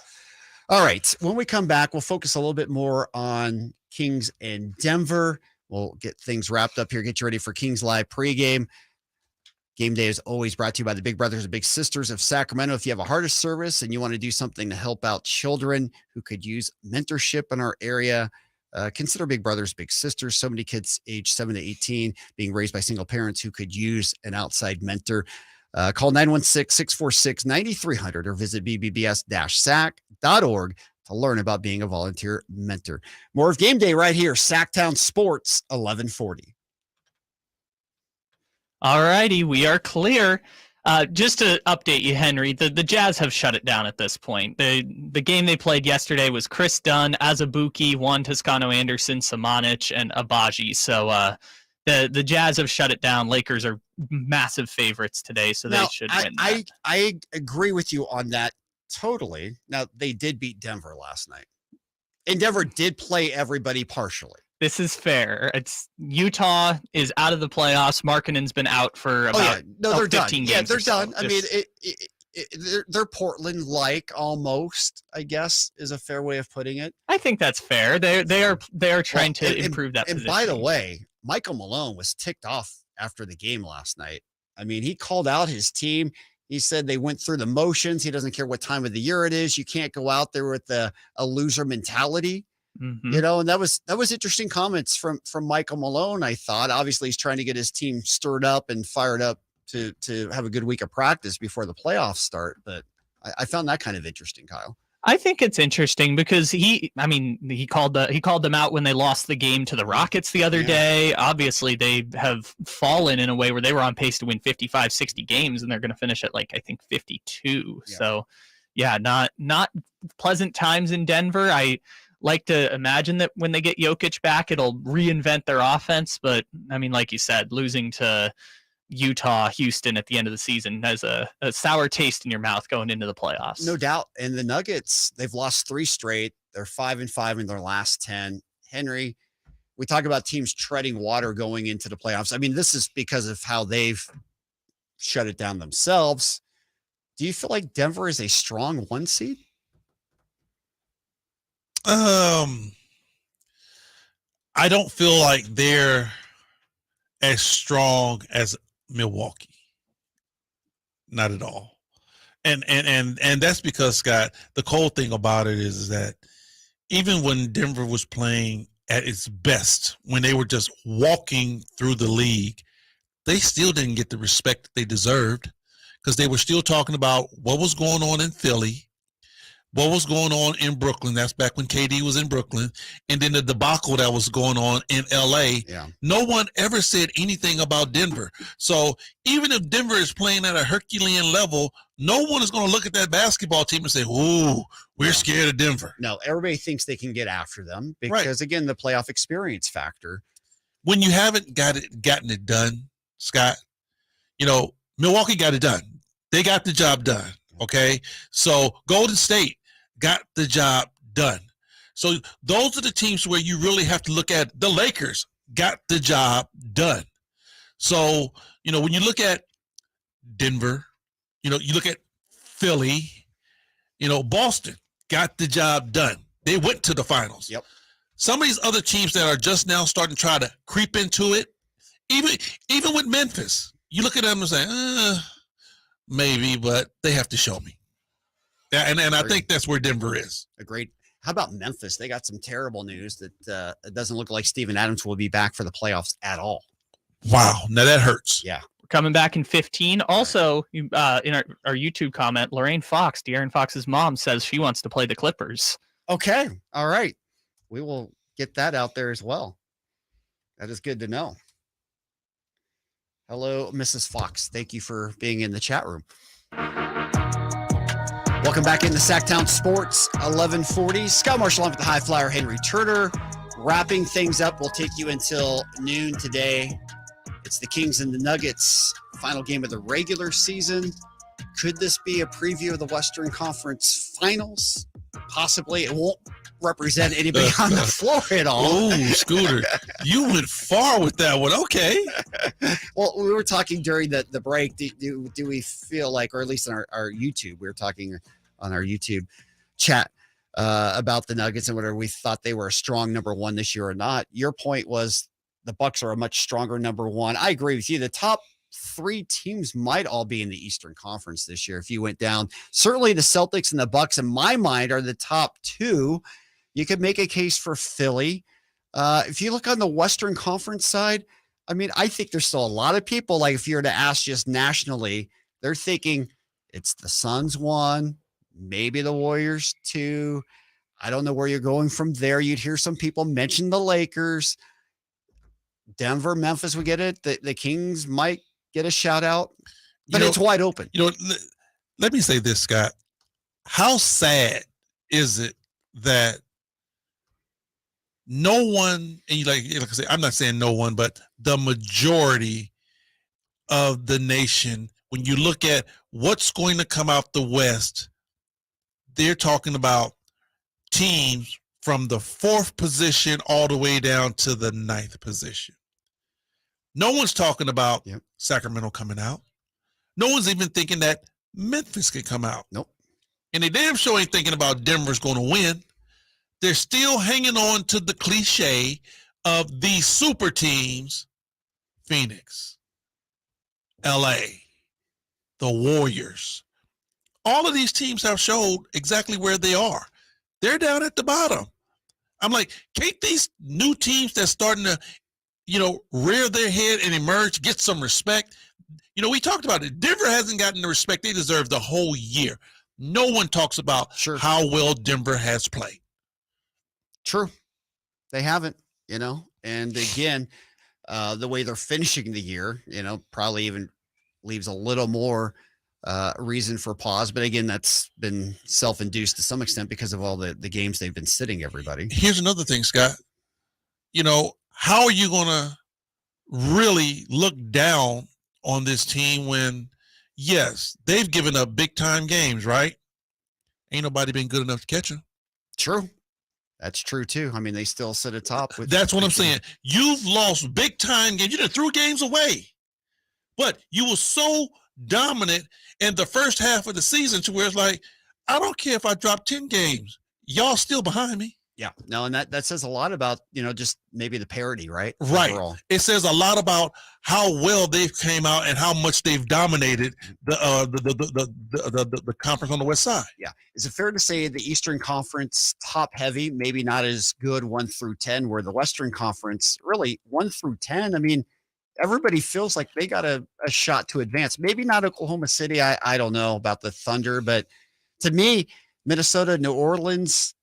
All right. When we come back, we'll focus a little bit more on Kings and Denver. We'll get things wrapped up here. Get you ready for Kings Live pregame. Game day is always brought to you by the Big Brothers and Big Sisters of Sacramento. If you have a heart of service and you want to do something to help out children who could use mentorship in our area, consider Big Brothers, Big Sisters. So many kids age 7 to 18 being raised by single parents who could use an outside mentor. Call 916-646-9300 or visit bbbs-sac.org to learn about being a volunteer mentor. More of Game Day right here, Sactown Sports, 1140. All righty, we are clear. Just to update you, Henry, the Jazz have shut it down at this point. The game they played yesterday was Chris Dunn, Azubuike, Juan Toscano-Anderson, Samanic, and Abaji. So the Jazz have shut it down. Lakers are massive favorites today, so they should win. I agree with you on that totally. Now, they did beat Denver last night. And Denver did play everybody partially. This is fair. It's Utah is out of the playoffs. Markkanen's been out for about they're 15 done. games. They're done. So. I mean, they're Portland-like almost, I guess, is a fair way of putting it. I think that's fair. They are trying to improve that position. And by the way, Michael Malone was ticked off after the game last night. I mean, he called out his team. He said they went through the motions. He doesn't care what time of the year it is. You can't go out there with a loser mentality. Mm-hmm. And that was interesting comments from Michael Malone. I thought obviously he's trying to get his team stirred up and fired up to have a good week of practice before the playoffs start. But I found that kind of interesting, Kyle. I think it's interesting because he called them out when they lost the game to the Rockets the other day. Obviously, they have fallen in a way where they were on pace to win 55, 60 games, and they're going to finish at 52. Yeah. So, not pleasant times in Denver. I like to imagine that when they get Jokic back, it'll reinvent their offense. But, like you said, losing to Utah, Houston at the end of the season has a sour taste in your mouth going into the playoffs. No doubt. And the Nuggets, they've lost 3 straight. They're 5-5 in their last 10. Henry, we talk about teams treading water going into the playoffs. This is because of how they've shut it down themselves. Do you feel like Denver is a strong 1 seed? I don't feel like they're as strong as Milwaukee. Not at all. And that's because, Scott, the cold thing about it is that even when Denver was playing at its best, when they were just walking through the league, they still didn't get the respect that they deserved because they were still talking about what was going on in Philly, what was going on in Brooklyn. That's back when KD was in Brooklyn. And then the debacle that was going on in LA. Yeah. No one ever said anything about Denver. So even if Denver is playing at a Herculean level, no one is going to look at that basketball team and say, ooh, we're scared of Denver. No, everybody thinks they can get after them because, again, the playoff experience factor. When you haven't gotten it done, Scott, Milwaukee got it done. They got the job done. Okay. So Golden State got the job done. So those are the teams where you really have to look at. The Lakers got the job done. So, when you look at Denver, you look at Philly, Boston got the job done. They went to the finals. Yep. Some of these other teams that are just now starting to try to creep into it, even with Memphis, you look at them and say, maybe, but they have to show me. Yeah, and I think that's where Denver is. Agreed. How about Memphis? They got some terrible news that it doesn't look like Steven Adams will be back for the playoffs at all. Wow. Now that hurts. Yeah. We're coming back in 15. Also, in our YouTube comment, Lorraine Fox, De'Aaron Fox's mom, says she wants to play the Clippers. Okay. All right. We will get that out there as well. That is good to know. Hello, Mrs. Fox. Thank you for being in the chat room. Welcome back into Sactown Sports 1140. Scott Marsh along with the high flyer Henry Turner. Wrapping things up. We'll take you until noon today. It's the Kings and the Nuggets. Final game of the regular season. Could this be a preview of the Western Conference Finals? Possibly. It won't represent anybody on the floor at all. Oh, Scooter, you went far with that one. Okay. Well, we were talking during the break. Do we feel like, or at least on our YouTube, we were talking on our YouTube chat about the Nuggets and whether we thought they were a strong number one this year or not. Your point was the Bucks are a much stronger number one. I agree with you. The top three teams might all be in the Eastern Conference this year if you went down. Certainly the Celtics and the Bucks, in my mind, are the top two. You could make a case for Philly. If you look on the Western Conference side, I mean, I think there's still a lot of people, like if you were to ask just nationally, they're thinking it's the Suns 1, maybe the Warriors 2. I don't know where you're going from there. You'd hear some people mention the Lakers. Denver, Memphis, we get it. The Kings might get a shout out, but it's wide open. Let me say this, Scott. How sad is it that no one, and like I say, I'm not saying no one, but the majority of the nation, when you look at what's going to come out the West, they're talking about teams from the 4th position all the way down to the 9th position. No one's talking about Sacramento coming out. No one's even thinking that Memphis could come out. Nope. And they damn sure ain't thinking about Denver's going to win. They're still hanging on to the cliche of these super teams, Phoenix, LA, the Warriors. All of these teams have showed exactly where they are. They're down at the bottom. I'm like, can't these new teams that's starting to, rear their head and emerge, get some respect? We talked about it. Denver hasn't gotten the respect they deserve the whole year. No one talks about how well Denver has played. True. They haven't, and again, the way they're finishing the year, probably even leaves a little more reason for pause. But again, that's been self-induced to some extent because of all the games they've been sitting everybody. Here's another thing, Scott. How are you going to really look down on this team when, yes, they've given up big-time games, right? Ain't nobody been good enough to catch them. True. That's true, too. I mean, they still sit atop. That's what I'm saying. You've lost big-time games. You done threw games away. But you were so dominant in the first half of the season to where it's like, I don't care if I drop 10 games. Y'all still behind me. Yeah. No, and that says a lot about, just maybe the parity, right? Right. Overall. It says a lot about how well they've came out and how much they've dominated the conference on the West side. Yeah. Is it fair to say the Eastern Conference top heavy, maybe not as good 1 through 10, where the Western Conference really 1 through 10? I mean, everybody feels like they got a shot to advance. Maybe not Oklahoma City. I don't know about the Thunder, but to me, Minnesota, New Orleans,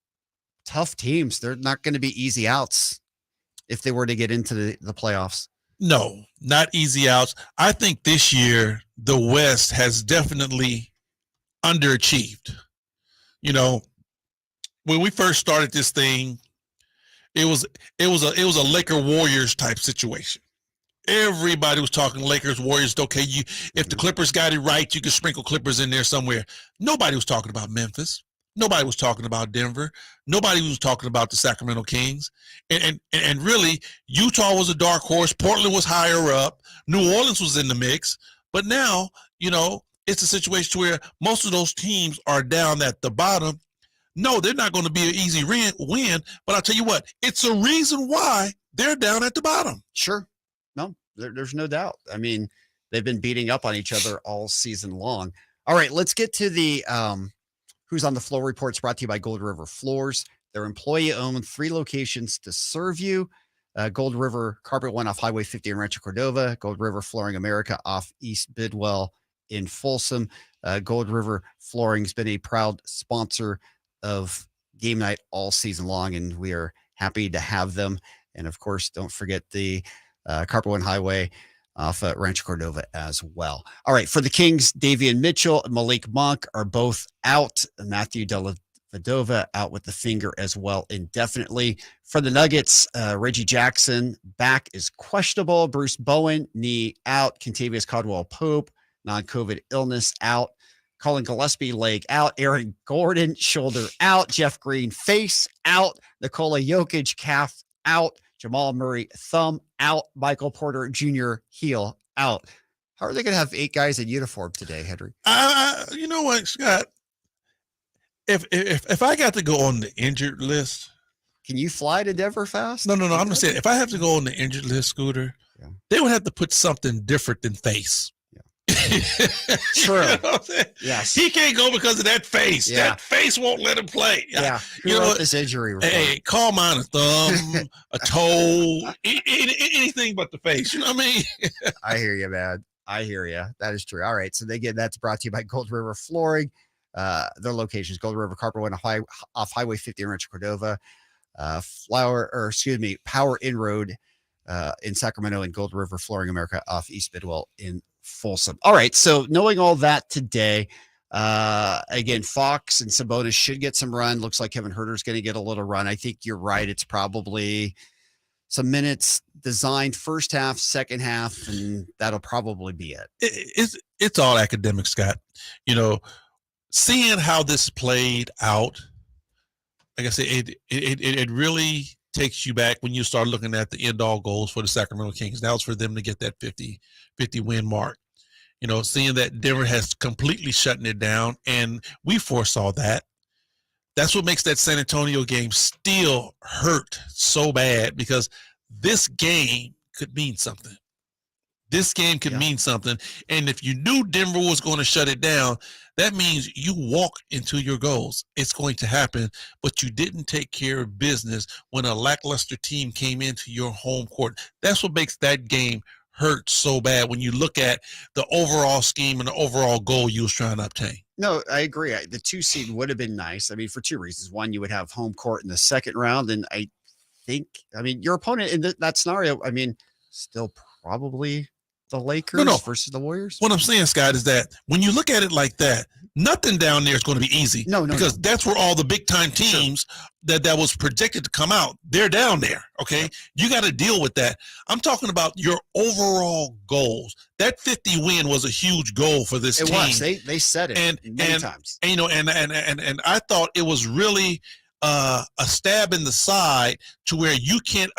tough teams. They're not going to be easy outs if they were to get into the playoffs. No, not easy outs. I think this year the West has definitely underachieved. When we first started this thing, it was a Laker Warriors type situation. Everybody was talking Lakers, Warriors. Okay, if the Clippers got it right, you could sprinkle Clippers in there somewhere. Nobody was talking about Memphis. Nobody was talking about Denver. Nobody was talking about the Sacramento Kings. And really, Utah was a dark horse. Portland was higher up. New Orleans was in the mix. But now, it's a situation where most of those teams are down at the bottom. No, they're not going to be an easy win. But I'll tell you what, it's a reason why they're down at the bottom. Sure. No, there's no doubt. I mean, they've been beating up on each other all season long. All right, let's get to the Who's on the Floor reports, brought to you by Gold River Floors. They're employee-owned, 3 locations to serve you. Gold River Carpet One off Highway 50 in Rancho Cordova. Gold River Flooring America off East Bidwell in Folsom. Gold River Flooring has been a proud sponsor of Game Night all season long, and we are happy to have them. And of course, don't forget the Carper One Highway off Rancho Cordova as well. All right, for the Kings, Davian Mitchell and Malik Monk are both out. Matthew Dellavedova out with the finger as well indefinitely. For the Nuggets, Reggie Jackson back is questionable. Bruce Bowen, knee out. Kentavious Caldwell-Pope, non-COVID illness out. Colin Gillespie, leg out. Aaron Gordon, shoulder out. Jeff Green, face out. Nikola Jokic, calf out. Jamal Murray, thumb out. Michael Porter Jr., heel out. How are they going to have 8 guys in uniform today, Henry? You know what, Scott? If I got to go on the injured list, can you fly to Denver fast? No. I'm gonna say if I have to go on the injured list, Scooter, they would have to put something different than face. True. You know what I'm saying? Yes. He can't go because of that face. Yeah. That face won't let him play. Yeah. Who You know wrote what? this injury report? Hey, call mine a thumb, a toe, anything but the face. You know what I mean? I hear you, man. I hear you. That is true. All right. So again, that's brought to you by Gold River Flooring. Their location is Gold River, Carper One off Highway 50 in Rancho Cordova. Power Inroad in Sacramento, and Gold River Flooring America off East Bidwell in Folsom. All right. So knowing all that today, again, Fox and Sabonis should get some run. Looks like Kevin Huerter's going to get a little run. I think you're right. It's probably some minutes designed first half, second half, and that'll probably be it. It's all academic, Scott. You know, seeing how this played out, like I said, it really takes you back when you start looking at the end-all goals for the Sacramento Kings. Now it's for them to get that 50 win mark. You know, seeing that Denver has completely shutting it down, and we foresaw that. That's what makes that San Antonio game still hurt so bad, because this game could mean something. This game could mean something. And if you knew Denver was going to shut it down, that means you walk into your goals. It's going to happen, but you didn't take care of business when a lackluster team came into your home court. That's what makes that game hurt so bad when you look at the overall scheme and the overall goal you was trying to obtain. No, I agree. The 2 seed would have been nice. I mean, for 2 reasons. One, you would have home court in the second round. And I think, your opponent in that scenario, still probably the Lakers versus the Warriors. What I'm saying, Scott, is that when you look at it like that, nothing down there is going to be easy. Because that's where all the big time teams that was projected to come out, they're down there. Okay. Yep. You got to deal with that. I'm talking about your overall goals. That 50 win was a huge goal for this team. It was. They said it many times. And, and I thought it was really a stab in the side to where you can't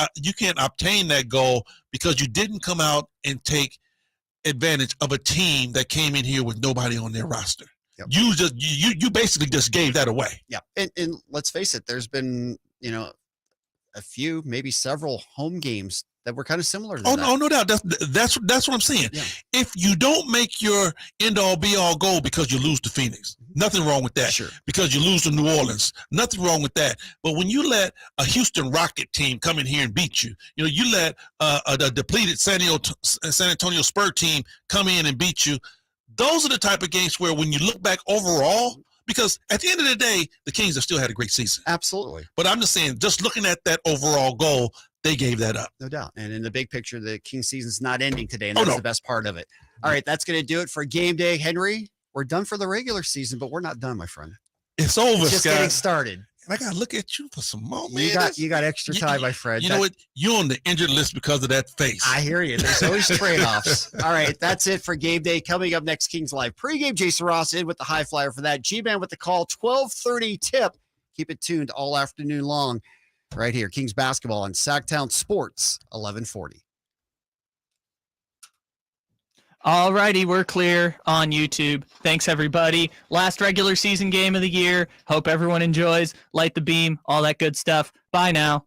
obtain that goal because you didn't come out and take advantage of a team that came in here with nobody on their roster. Yep. You basically just gave that away. Yeah. And let's face it, there's been, a few, maybe several home games that were kind of similar to that. Oh, no doubt. That's what I'm saying. Yeah. If you don't make your end-all be-all goal because you lose to Phoenix, nothing wrong with that. Sure. Because you lose to New Orleans, nothing wrong with that. But when you let a Houston Rocket team come in here and beat you, you let a depleted San Antonio Spurs team come in and beat you, those are the type of games where when you look back overall, because at the end of the day, the Kings have still had a great season. Absolutely. But I'm just saying, just looking at that overall goal, they gave that up. No doubt. And in the big picture, the Kings season's not ending today, and that's the best part of it. All right, that's going to do it for game day. Henry, we're done for the regular season, but we're not done, my friend. It's over, it's just Scott. Getting started. And I got to look at you for some more, man. You got extra time, my friend. You know what? You're on the injured list because of that face. I hear you. There's always trade-offs. All right, that's it for game day. Coming up next, Kings Live pregame. Jason Ross in with the high flyer for that. G-Man with the call, 12:30 tip. Keep it tuned all afternoon long right here. Kings basketball on Sactown Sports, 1140. All righty, we're clear on YouTube. Thanks, everybody. Last regular season game of the year. Hope everyone enjoys. Light the beam, all that good stuff. Bye now.